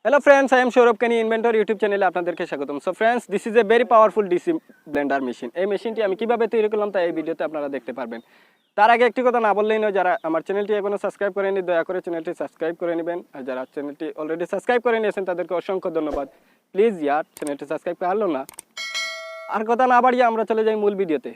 Hello friends, I am Saurabh Canny inventor YouTube channel আপনাদেরকে স্বাগতম। So friends, this is a very powerful DC blender machine. এই মেশিনটি আমি কিভাবে তৈরি করলাম তা এই ভিডিওতে আপনারা দেখতে পারবেন। তার আগে একটি কথা না বললেই নয়, যারা আমার চ্যানেলটি এখনো সাবস্ক্রাইব করেনি দয়া করে চ্যানেলটি সাবস্ক্রাইব করে নেবেন, আর যারা চ্যানেলটি অলরেডি সাবস্ক্রাইব করে নিয়েছেন তাদেরকে অসংখ্য ধন্যবাদ। প্লিজ ইয়ার চ্যানেলটি সাবস্ক্রাইব করলো না। আর কথা না বাড়িয়ে আমরা চলে যাই মূল ভিডিওতে।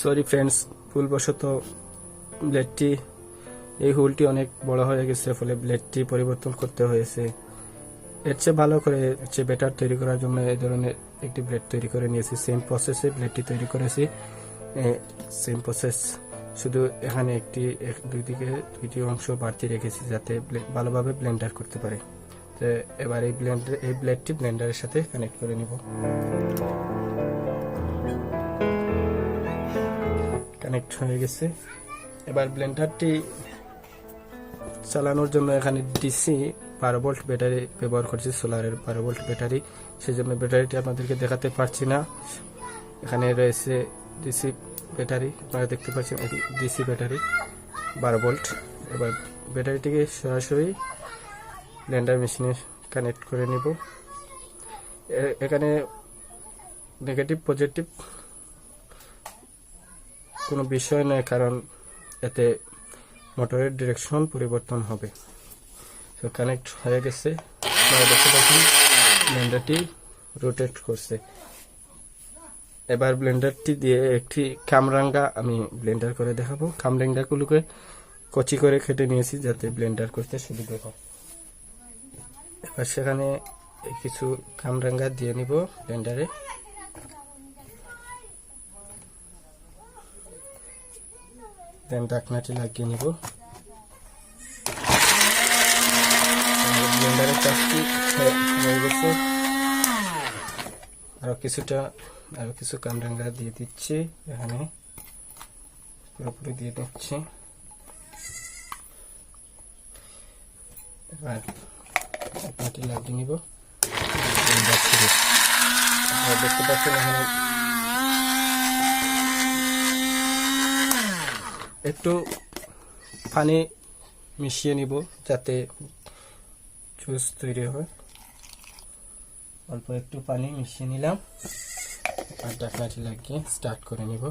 সরি ফ্রেন্ডস, ভুলবশত ব্লেডটি এই হুলটি অনেক বড় হয়ে গেছে, ফলে ব্লেডটি পরিবর্তন করতে হয়েছে। এর চেয়ে ভালো করে বেটার তৈরি করার জন্য এই ধরনের একটি ব্লেড তৈরি করে নিয়েছি। সেম প্রসেসে ব্লেডটি তৈরি করেছি, সেম প্রসেস, শুধু এখানে দুই দিকে দুইটি অংশ বাড়তি রেখেছি যাতে ভালোভাবে ব্লেন্ডার করতে পারে। তো এবার এই ব্লেডটি ব্লেন্ডারের সাথে কানেক্ট করে নিব। কানেক্ট হয়ে গেছে। এবার ব্লেন্ডারটি চালানোর জন্য এখানে ডিসি 12 ভোল্ট ব্যাটারি ব্যবহার করছি, সোলারের 12 ভোল্ট ব্যাটারি। সেই জন্য ব্যাটারিটি আপনাদেরকে দেখাতে পারছি না। এখানে রয়েছে ডিসি ব্যাটারি, আপনারা দেখতে পাচ্ছেন ডিসি ব্যাটারি 12 ভোল্ট। এবার ব্যাটারিটিকে সরাসরি ব্লেন্ডার মেশিনে কানেক্ট করে নিব। এখানে নেগেটিভ পজিটিভ কোনো বিষয় নয়, কারণ এতে মোটরের ডিরেকশন পরিবর্তন হবে। তো কানেক্ট হয়ে গেছে, আপনারা দেখতে পাচ্ছেন ব্লেন্ডারটি রোটেট করছে। এবার ব্লেন্ডারটি দিয়ে একটি কামরাঙ্গা আমি ব্লেন্ডার করে দেখাবো। কামরাঙ্গাগুলোকে কচি করে কেটে নিয়েছি যাতে ব্লেন্ডার করতে সুবিধা হয়। এবার সেখানে কিছু কামরাঙ্গা দিয়ে নিব ব্লেন্ডারে। দেন ঢাকনাটি লাগিয়ে নিব। ব্লেন্ডারের কাজটি হয়ে গেছে। আরো কিছু কামরাঙ্গা দিয়ে দিচ্ছি, এখানে পুরোপুরি দিয়ে দিচ্ছি। এবার ঢাকনাটি লাগিয়ে নিব। দেখতে পাচ্ছেন এখানে একটু পানি মিশিয়ে নিব যাতে জুস তৈরি হয়। অল্প একটু পানি মিশিয়ে নিলাম আর ঢাকনাটি লাগিয়ে স্টার্ট করে নিব।